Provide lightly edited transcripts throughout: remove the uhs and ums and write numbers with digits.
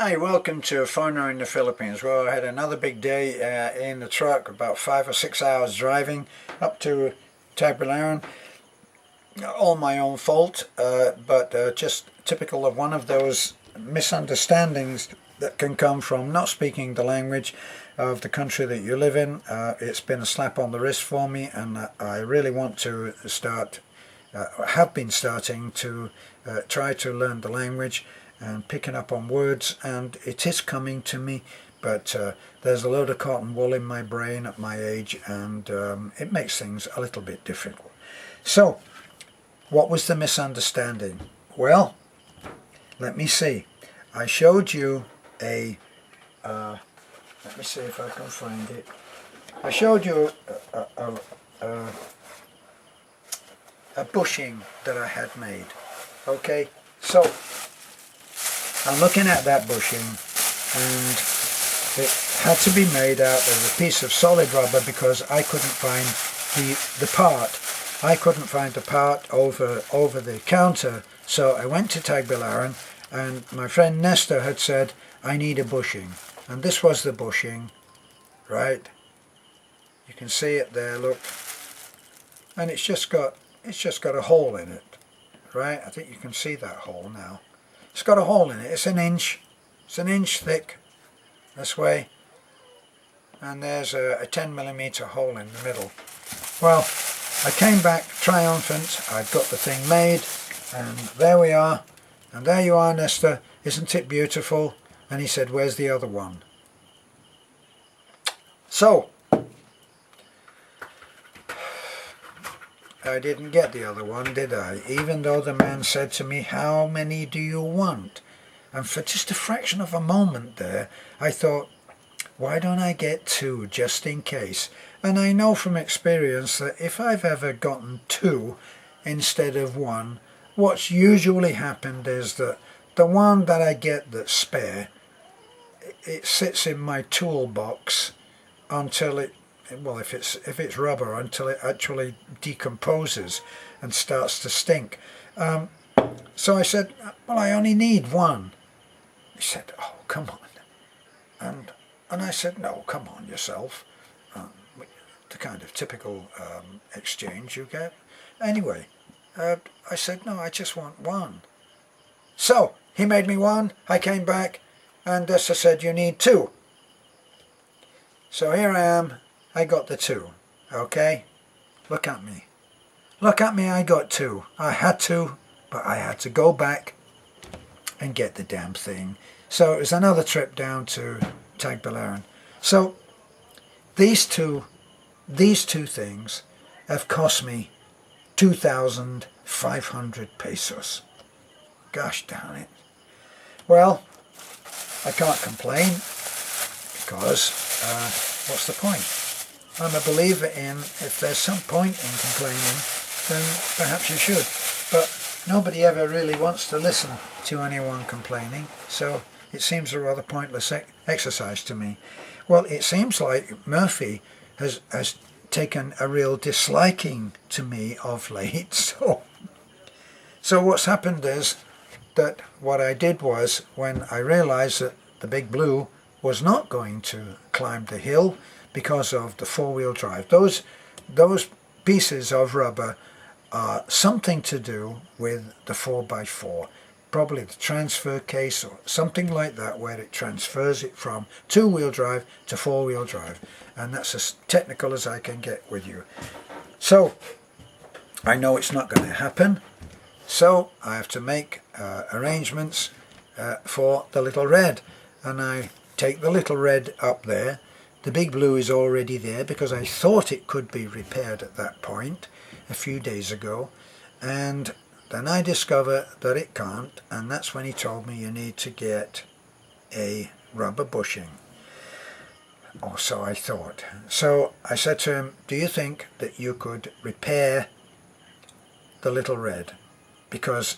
Hi, welcome to Foreigner in the Philippines. Well, I had another big day in the truck, about 5 or 6 hours driving up to Tagbilaran. All my own fault, but just typical of one of those misunderstandings that can come from not speaking the language of the country that you live in. It's been a slap on the wrist for me, and I really want to have been starting to try to learn the language and picking up on words, and it is coming to me, but there's a load of cotton wool in my brain at my age, and it makes things a little bit difficult. So, what was the misunderstanding? Well, let me see. I showed you a, let me see if I can find it. I showed you a bushing that I had made. Okay, so I'm looking at that bushing, and it had to be made out of a piece of solid rubber because I couldn't find the part. I couldn't find the part over the counter, so I went to Tagbilaran, and my friend Nestor had said, I need a bushing. And this was the bushing, right? You can see it there, look. And it's just got a hole in it, right? I think you can see that hole now. It's got a hole in it. It's an inch thick this way, and there's a 10mm hole in the middle. Well, I came back triumphant. I'd got the thing made, and there we are. And there you are, Nestor. Isn't it beautiful? And he said, where's the other one? So I didn't get the other one, did I? Even though the man said to me, how many do you want? And for just a fraction of a moment there, I thought, why don't I get two just in case? And I know from experience that if I've ever gotten two instead of one, what's usually happened is that the one that I get that's spare, it sits in my toolbox until it, well, if it's rubber, until it actually decomposes and starts to stink. So I said, well, I only need one. He said, oh, come on. And I said, no, come on yourself. The kind of typical exchange you get. Anyway, I said, no, I just want one. So he made me one. I came back, and Dessa said, you need two. So here I am. I got the two. Okay? Look at me. Look at me, I got two. I had to, but I had to go back and get the damn thing. So it was another trip down to Tagbilaran. So these two things have cost me 2,500 pesos. Gosh darn it. Well, I can't complain because what's the point? I'm a believer in, if there's some point in complaining, then perhaps you should. But nobody ever really wants to listen to anyone complaining, so it seems a rather pointless exercise to me. Well, it seems like Murphy has taken a real disliking to me of late. So what's happened is that what I did was, when I realized that the Big Blue was not going to climb the hill because of the four-wheel drive, those pieces of rubber are something to do with the 4x4, probably the transfer case or something like that, where it transfers it from two-wheel drive to four-wheel drive, and that's as technical as I can get with you. So I know it's not going to happen, so I have to make arrangements for the Little Red, and I take the Little Red up there. The Big Blue is already there because I thought it could be repaired at that point a few days ago, and then I discover that it can't, and that's when he told me you need to get a rubber bushing. Or so I thought. So I said to him, do you think that you could repair the Little Red? Because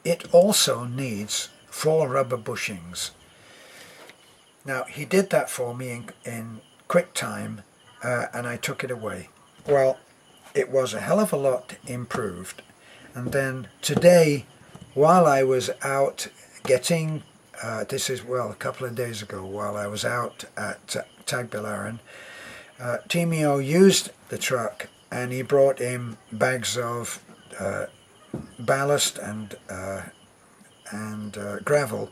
it also needs 4 rubber bushings. Now, he did that for me in quick time, and I took it away. Well, it was a hell of a lot improved. And then today, while I was out getting this is, well, a couple of days ago while I was out at Tagbilaran. Timio used the truck and he brought in bags of ballast and gravel,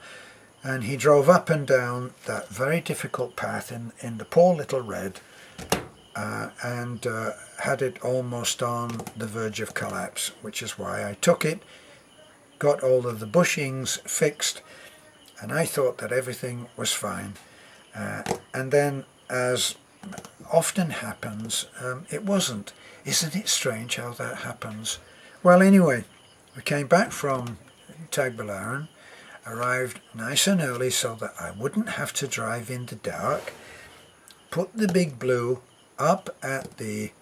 and he drove up and down that very difficult path in the poor little red, and had it almost on the verge of collapse, which is why I took it, got all of the bushings fixed, and I thought that everything was fine. And then, as often happens, it wasn't. Isn't it strange how that happens? Well, anyway, we came back from Tagbilaran, arrived nice and early so that I wouldn't have to drive in the dark, put the Big Blue up at the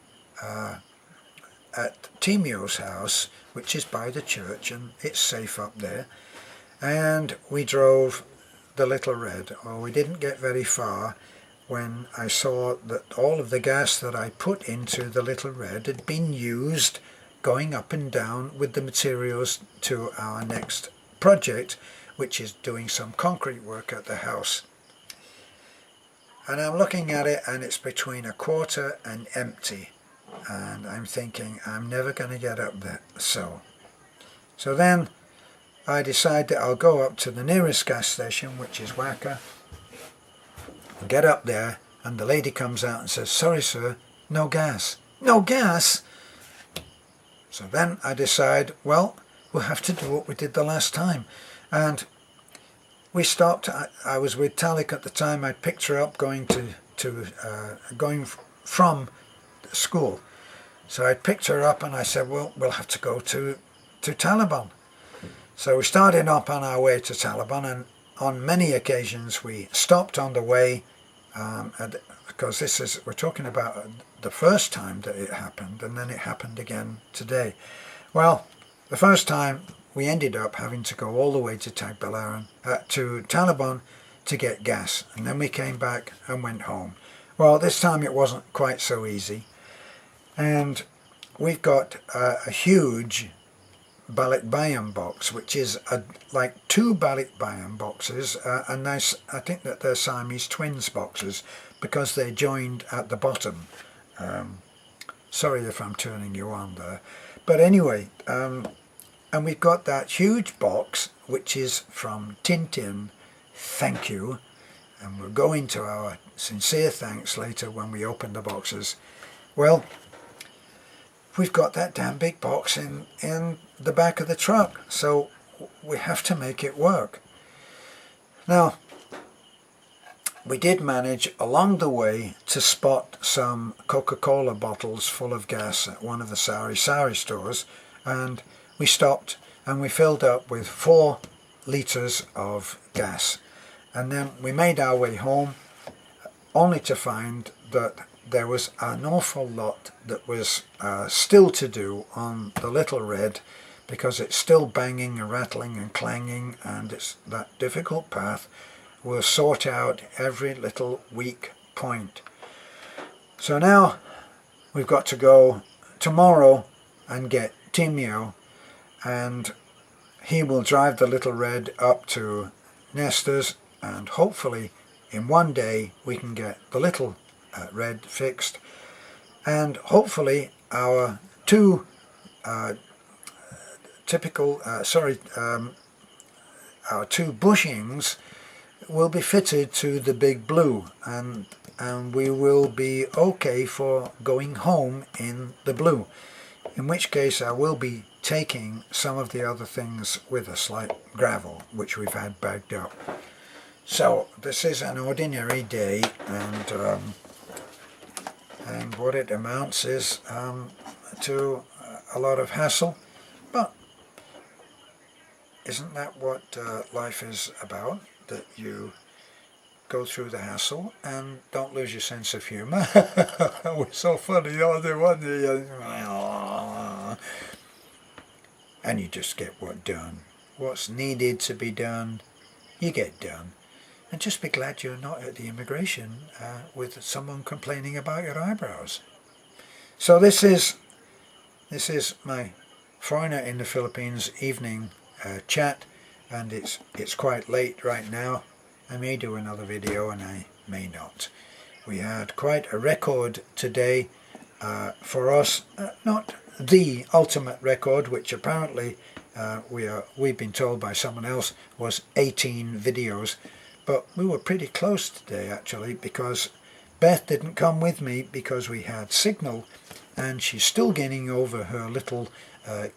at Timio's house, which is by the church, and it's safe up there, and we drove the Little Red. Well, we didn't get very far when I saw that all of the gas that I put into the Little Red had been used going up and down with the materials to our next project, which is doing some concrete work at the house. And I'm looking at it and it's between a quarter and empty, and I'm thinking I'm never going to get up there. So then I decide that I'll go up to the nearest gas station, which is Waka, get up there, and the lady comes out and says, "Sorry sir, no gas." No gas? So then I decide, well, we'll have to do what we did the last time. And we stopped. I was with Talik at the time. I picked her up going from school. So I picked her up and I said, well, we'll have to go to Taliban. So we started up on our way to Taliban, and on many occasions we stopped on the way, because we're talking about the first time that it happened, and then it happened again today. Well, the first time we ended up having to go all the way to Tagbilaran, to Taliban, to get gas, and then we came back and went home. Well, this time it wasn't quite so easy, and we've got a huge balikbayan box, which is like two balikbayan boxes, and I think that they're Siamese twins boxes because they're joined at the bottom. Sorry if I'm turning you on there, but anyway, and we've got that huge box which is from Tintin, thank you, and we'll go into our sincere thanks later when we open the boxes. Well, we've got that damn big box in the back of the truck, so we have to make it work. Now, we did manage along the way to spot some Coca-Cola bottles full of gas at one of the Sari stores, and we stopped and we filled up with 4 litres of gas, and then we made our way home, only to find that there was an awful lot that was still to do on the Little Red, because it's still banging and rattling and clanging, and it's that difficult path. We'll sort out every little weak point. So now we've got to go tomorrow and get Timio, and he will drive the Little Red up to Nestor's, and hopefully in one day we can get the Little Red fixed, and hopefully our two our two bushings will be fitted to the Big Blue, and we will be okay for going home in the Blue, in which case I will be taking some of the other things with us, like gravel, which we've had bagged up. So this is an ordinary day, and what it amounts is to a lot of hassle, but isn't that what life is about? That you go through the hassle and don't lose your sense of humour. We're so funny, aren't they? And you just get what done. What's needed to be done, you get done. And just be glad you're not at the immigration with someone complaining about your eyebrows. So this is my Foreigner in the Philippines evening chat. and it's quite late right now. I may do another video and I may not. We had quite a record today for us, not the ultimate record, which apparently we've been told by someone else was 18 videos, but we were pretty close today actually, because Beth didn't come with me because we had signal, and she's still getting over her little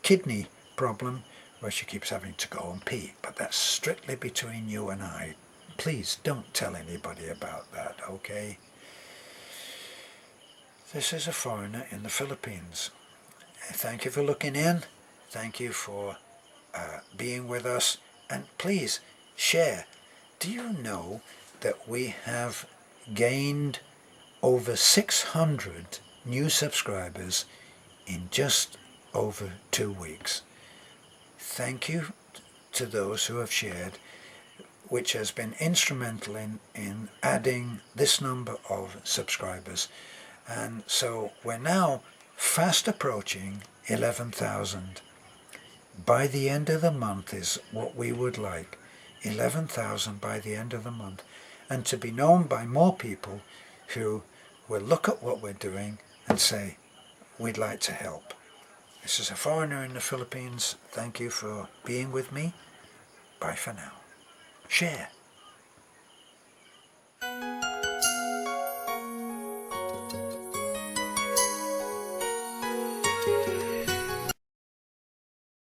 kidney problem where she keeps having to go and pee, but that's strictly between you and I. Please don't tell anybody about that, okay? This is a foreigner in the Philippines. Thank you for looking in. Thank you for being with us. And please share. Do you know that we have gained over 600 new subscribers in just over 2 weeks? Thank you to those who have shared, which has been instrumental in adding this number of subscribers. And so we're now fast approaching 11,000. By the end of the month is what we would like. 11,000 by the end of the month. And to be known by more people who will look at what we're doing and say, we'd like to help. This is a foreigner in the Philippines. Thank you for being with me. Bye for now. Share.